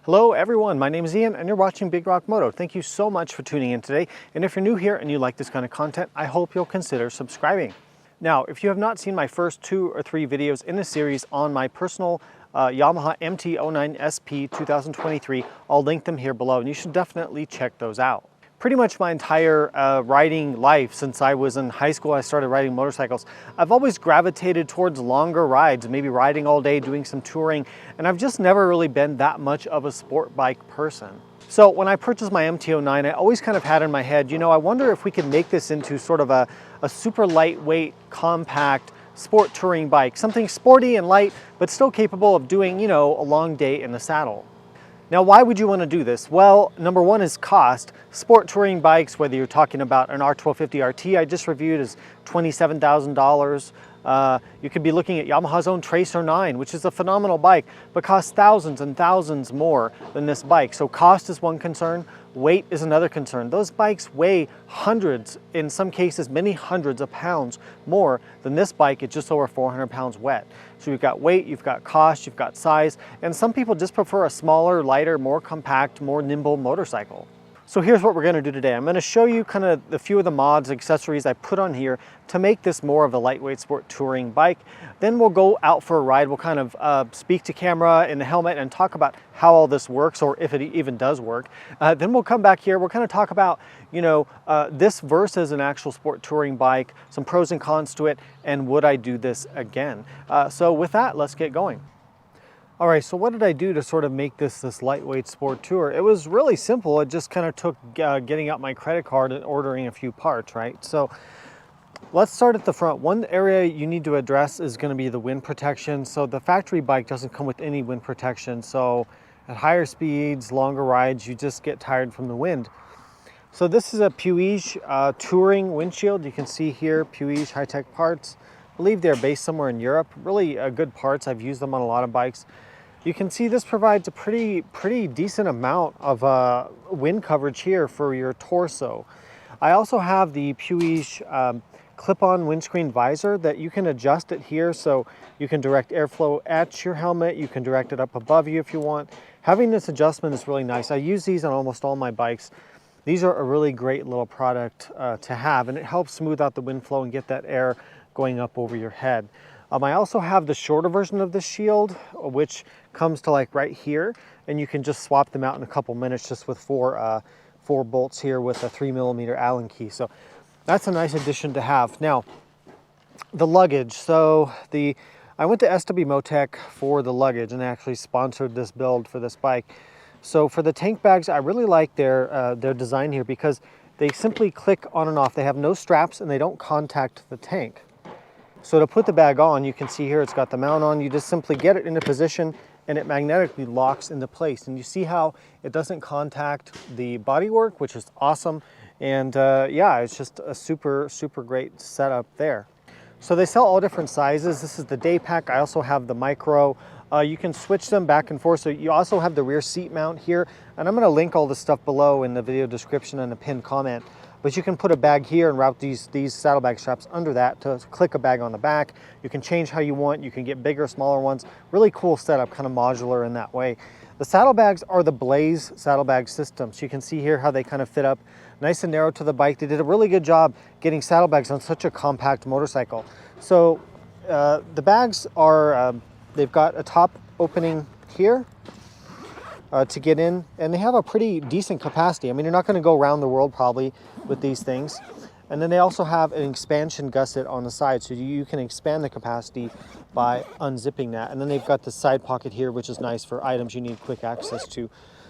Hello everyone, my name is Ian and you're watching Big Rock Moto. Thank you so much for tuning in today. And if you're new here and you like this kind of content, I hope you'll consider subscribing. Now, if you have not seen my first 2 or 3 videos in this series on my personal Yamaha MT-09 SP 2023, I'll link them here below and you should definitely check those out. Pretty much my entire riding life, since I was in high school, I started riding motorcycles. I've always gravitated towards longer rides, maybe riding all day, doing some touring, and I've just never really been that much of a sport bike person. So when I purchased my MT-09, I always kind of had in my head, I wonder if we could make this into sort of a super lightweight, compact sport touring bike, something sporty and light, but still capable of doing, a long day in the saddle. Now, why would you want to do this? Well, number one is cost. Sport touring bikes, whether you're talking about an R1250 RT I just reviewed, is $27,000. You could be looking at Yamaha's own Tracer 9, which is a phenomenal bike, but costs thousands and thousands more than this bike. So cost is one concern. Weight is another concern. Those bikes weigh hundreds, in some cases many hundreds of pounds more than this bike at just over 400 pounds wet. So you've got weight, you've got cost, you've got size, and some people just prefer a smaller, lighter, more compact, more nimble motorcycle. So here's what we're going to do today. I'm going to show you kind of a few of the mods, accessories I put on here to make this more of a lightweight sport touring bike. Then we'll go out for a ride. We'll kind of speak to camera in the helmet and talk about how all this works, or if it even does work. Then we'll come back here. We'll kind of talk about, this versus an actual sport touring bike, some pros and cons to it, and would I do this again? So with that, let's get going. All right, so what did I do to sort of make this lightweight sport tour? It was really simple. It just kind of took getting out my credit card and ordering a few parts, right? So let's start at the front. One area you need to address is going to be the wind protection. So the factory bike doesn't come with any wind protection. So at higher speeds, longer rides, you just get tired from the wind. So this is a Puig touring windshield. You can see here, Puig high-tech parts. I believe they're based somewhere in Europe. Really good parts. I've used them on a lot of bikes. You can see this provides a pretty decent amount of wind coverage here for your torso. I also have the Puig clip-on windscreen visor that you can adjust it here, so you can direct airflow at your helmet. You can direct it up above you if you want. Having this adjustment is really nice. I use these on almost all my bikes. These are a really great little product to have, and it helps smooth out the wind flow and get that air going up over your head. I also have the shorter version of the shield, which comes to like right here, and you can just swap them out in a couple minutes just with four bolts here with a 3mm Allen key. So that's a nice addition to have. Now, the luggage. So I went to SW Motec for the luggage and actually sponsored this build for this bike. So for the tank bags, I really like their design here because they simply click on and off. They have no straps and they don't contact the tank. So to put the bag on, you can see here it's got the mount on. You just simply get it into position and it magnetically locks into place. And you see how it doesn't contact the bodywork, which is awesome. And yeah, it's just a super great setup there. So they sell all different sizes. This is the day pack. I also have the micro. You can switch them back and forth. So you also have the rear seat mount here. And I'm going to link all this stuff below in the video description and a pinned comment. But you can put a bag here and route these saddlebag straps under that to click a bag on the back. You can change how you want. You can get bigger, smaller ones. Really cool setup, kind of modular in that way. The saddlebags are the Blaze saddlebag system. So you can see here how they kind of fit up nice and narrow to the bike. They did a really good job getting saddlebags on such a compact motorcycle. So the bags are, they've got a top opening here to get in, and they have a pretty decent capacity. I mean, you're not going to go around the world probably with these things. And then they also have an expansion gusset on the side, so you can expand the capacity by unzipping that. And then they've got the side pocket here, which is nice for items you need quick access to.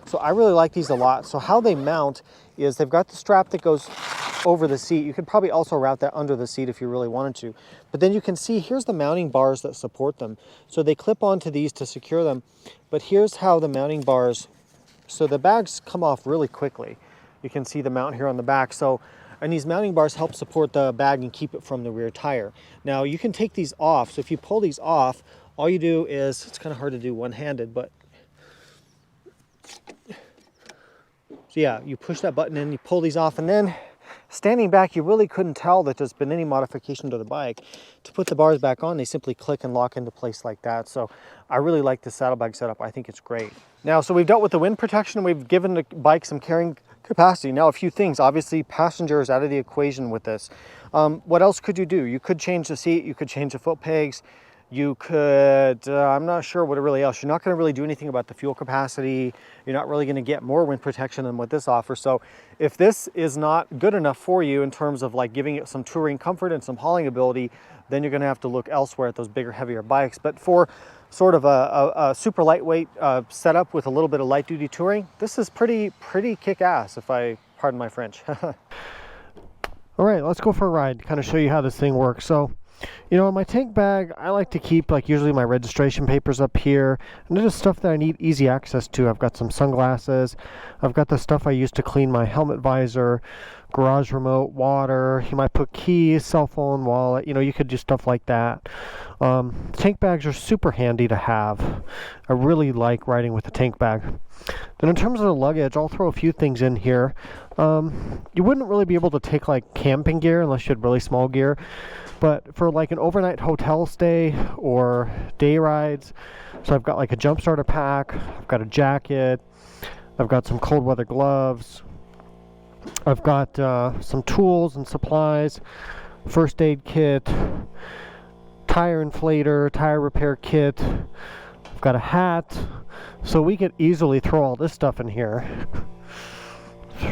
So I really like these a lot. So how they mount is they've got the strap that goes over the seat. You could probably also route that under the seat if you really wanted to. But then you can see here's the mounting bars that support them. So they clip onto these to secure them. But here's how the mounting bars, so the bags come off really quickly. You can see the mount here on the back. And these mounting bars help support the bag and keep it from the rear tire. Now you can take these off. So if you pull these off, all you do is, it's kind of hard to do one-handed, but so yeah, you push that button in, you pull these off, and then Standing back, you really couldn't tell that there's been any modification to the bike. To put the bars back on, they simply click and lock into place like that. So I really like the saddlebag setup. I think it's great. Now, so we've dealt with the wind protection. We've given the bike some carrying capacity. Now, a few things. Obviously, passenger is out of the equation with this. What else could you do? You could change the seat. You could change the foot pegs. You could, I'm not sure what really else. You're not going to really do anything about the fuel capacity. You're not really going to get more wind protection than what this offers. So if this is not good enough for you in terms of like giving it some touring comfort and some hauling ability, then you're going to have to look elsewhere at those bigger, heavier bikes. But for sort of a super lightweight setup with a little bit of light duty touring, this is pretty kick-ass, if I pardon my French. All right, let's go for a ride, kind of show you how this thing works. So, you know, in my tank bag, I like to keep like usually my registration papers up here, and there's just stuff that I need easy access to. I've got some sunglasses, I've got the stuff I use to clean my helmet visor, garage remote, water. You might put keys, cell phone, wallet, you know, you could do stuff like that. Tank bags are super handy to have. I really like riding with a tank bag. Then in terms of the luggage, I'll throw a few things in here. You wouldn't really be able to take like camping gear unless you had really small gear. But for like an overnight hotel stay or day rides, so I've got like a jump starter pack, I've got a jacket, I've got some cold weather gloves, I've got some tools and supplies, first aid kit, tire inflator, tire repair kit, I've got a hat, so we could easily throw all this stuff in here.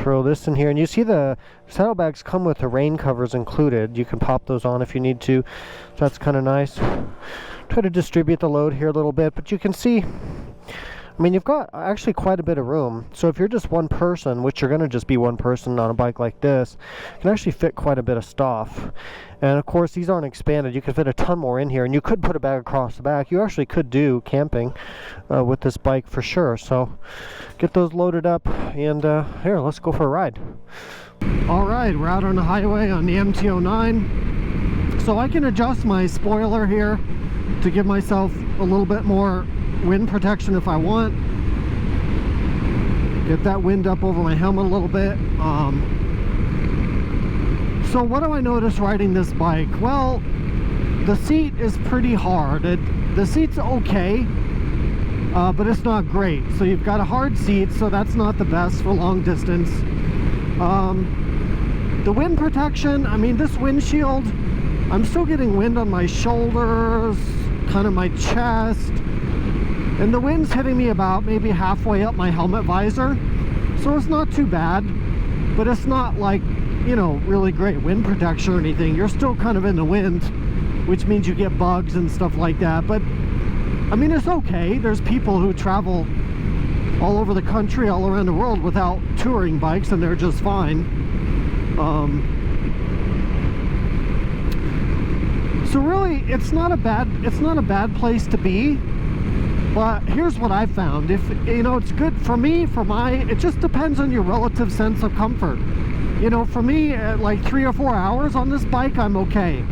Throw this in here, and you see the saddlebags come with the rain covers included. You can pop those on if you need to, so that's kind of nice. Try to distribute the load here a little bit, but you can see, I mean, you've got actually quite a bit of room. So if you're just one person, which you're going to just be one person on a bike like this, you can actually fit quite a bit of stuff. And of course, these aren't expanded. You could fit a ton more in here, and you could put a bag across the back. You actually could do camping with this bike for sure. So get those loaded up, and here, let's go for a ride. All right, we're out on the highway on the MT-09. So I can adjust my spoiler here to give myself a little bit more wind protection if I want. Get that wind up over my helmet a little bit. So what do I notice riding this bike? Well, the seat is pretty hard. The seat's okay, but it's not great. So you've got a hard seat, so that's not the best for long distance. The wind protection, I mean, this windshield, I'm still getting wind on my shoulders, kind of my chest, and the wind's hitting me about maybe halfway up my helmet visor, so it's not too bad, but it's not like, you know, really great wind protection or anything. You're still kind of in the wind, which means you get bugs and stuff like that, but I mean, it's okay. There's people who travel all over the country, all around the world without touring bikes, and they're just fine. So really, it's not a bad place to be. But here's what I found. If you know, it's good for me, it just depends on your relative sense of comfort. You know, for me, at like 3 or 4 hours on this bike, I'm okay.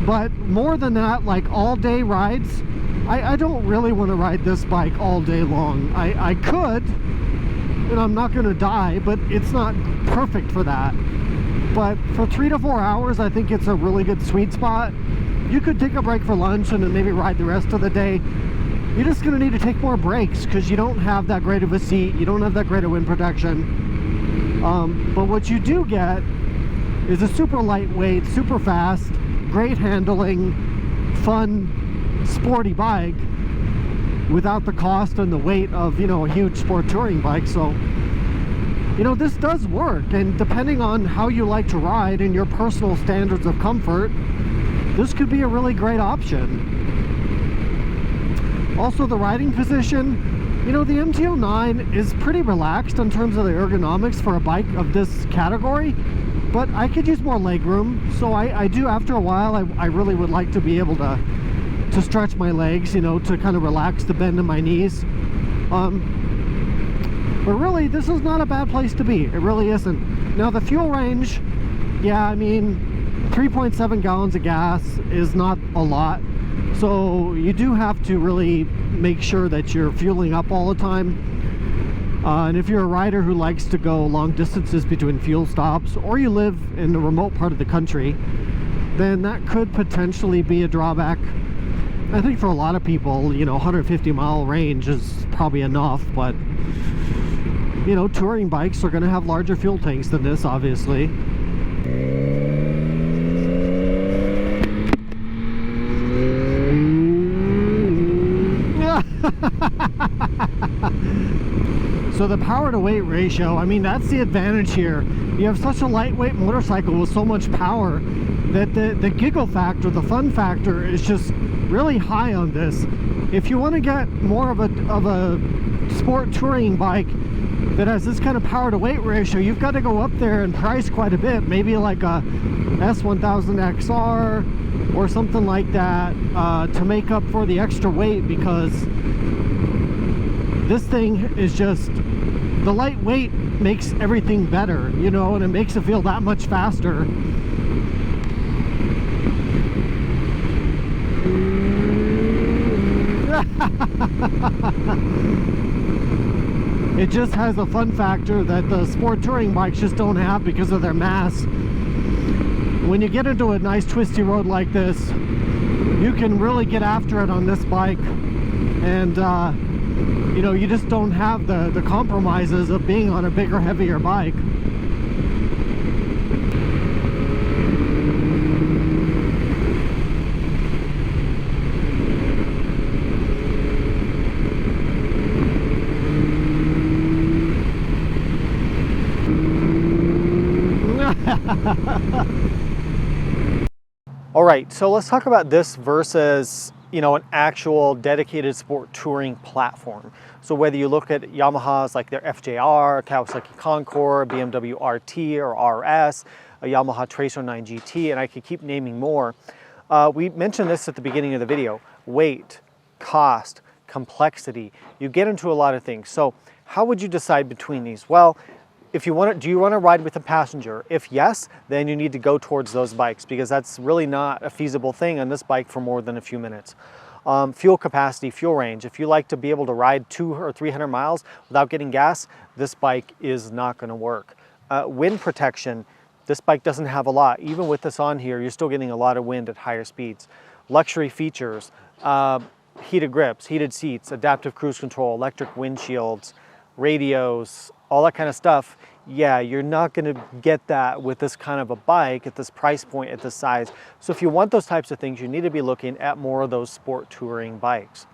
But more than that, like all day rides, I don't really want to ride this bike all day long. I could, and I'm not going to die, but it's not perfect for that. But for 3 to 4 hours, I think it's a really good sweet spot. You could take a break for lunch and then maybe ride the rest of the day. You're just going to need to take more breaks because you don't have that great of a seat. You don't have that great of wind protection. But what you do get is a super lightweight, super fast, great handling, fun, sporty bike without the cost and the weight of, you know, a huge sport touring bike. So, you know, this does work, and depending on how you like to ride and your personal standards of comfort, this could be a really great option. Also, the riding position, you know, the MT-09 is pretty relaxed in terms of the ergonomics for a bike of this category, but I could use more leg room. So I do, after a while, I really would like to be able to stretch my legs, you know, to kind of relax the bend in my knees. But really, this is not a bad place to be. It really isn't. Now, the fuel range, yeah, I mean, 3.7 gallons of gas is not a lot, so you do have to really make sure that you're fueling up all the time. And if you're a rider who likes to go long distances between fuel stops, or you live in a remote part of the country, then that could potentially be a drawback. I think for a lot of people, you know, 150-mile range is probably enough, but you know, touring bikes are going to have larger fuel tanks than this, obviously. So the power to weight ratio, I mean, that's the advantage here. You have such a lightweight motorcycle with so much power that the giggle factor, the fun factor, is just really high on this. If you want to get more of a sport touring bike that has this kind of power to weight ratio, you've got to go up there and price quite a bit, maybe like a S1000 XR or something like that, to make up for the extra weight, because this thing is just, the lightweight makes everything better, you know, and it makes it feel that much faster. It just has a fun factor that the sport touring bikes just don't have because of their mass. When you get into a nice twisty road like this, you can really get after it on this bike, and you know, you just don't have the compromises of being on a bigger, heavier bike. All right, so let's talk about this versus, you know, an actual dedicated sport touring platform. So whether you look at Yamahas like their FJR, Kawasaki Concord, BMW RT or RS, a Yamaha Tracer 9 GT, and I could keep naming more. We mentioned this at the beginning of the video: weight, cost, complexity. You get into a lot of things. So how would you decide between these? Well, if you want to, do you want to ride with a passenger? If yes, then you need to go towards those bikes, because that's really not a feasible thing on this bike for more than a few minutes. Fuel capacity, fuel range. If you like to be able to ride 200 or 300 miles without getting gas, this bike is not going to work. Wind protection, this bike doesn't have a lot. Even with this on here, you're still getting a lot of wind at higher speeds. Luxury features, heated grips, heated seats, adaptive cruise control, electric windshields, radios, all that kind of stuff. Yeah, you're not going to get that with this kind of a bike at this price point, at this size. So if you want those types of things, you need to be looking at more of those sport touring bikes.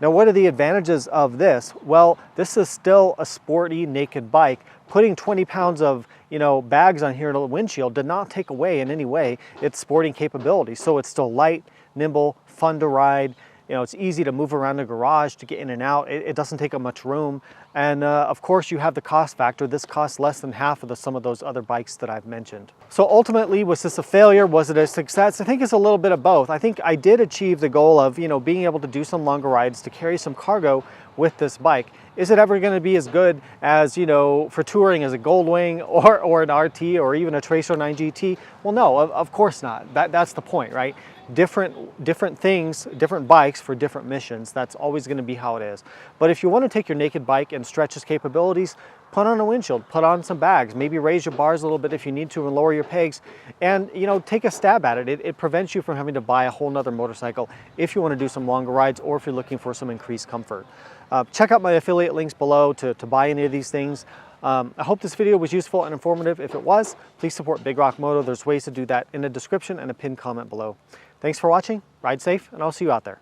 Now, what are the advantages of this? Well, this is still a sporty naked bike. Putting 20 pounds of, you know, bags on here in the windshield did not take away in any way its sporting capability. So it's still light, nimble, fun to ride. You know, it's easy to move around the garage to get in and out. It doesn't take up much room. And of course, you have the cost factor. This costs less than half of some of those other bikes that I've mentioned. So ultimately, was this a failure? Was it a success? I think it's a little bit of both. I think I did achieve the goal of, you know, being able to do some longer rides, to carry some cargo with this bike. Is it ever going to be as good as, you know, for touring as a Goldwing or an RT or even a Tracer 9 GT? Well, no, of course not. That's the point, right? Different things, different bikes for different missions. That's always going to be how it is. But if you want to take your naked bike and stretch its capabilities, put on a windshield, put on some bags, maybe raise your bars a little bit if you need to, and lower your pegs, and, you know, take a stab at it. It prevents you from having to buy a whole nother motorcycle if you want to do some longer rides, or if you're looking for some increased comfort. Check out my affiliate links below to buy any of these things. I hope this video was useful and informative. If it was, please support Big Rock Moto. There's ways to do that in the description and a pinned comment below. Thanks for watching, ride safe, and I'll see you out there.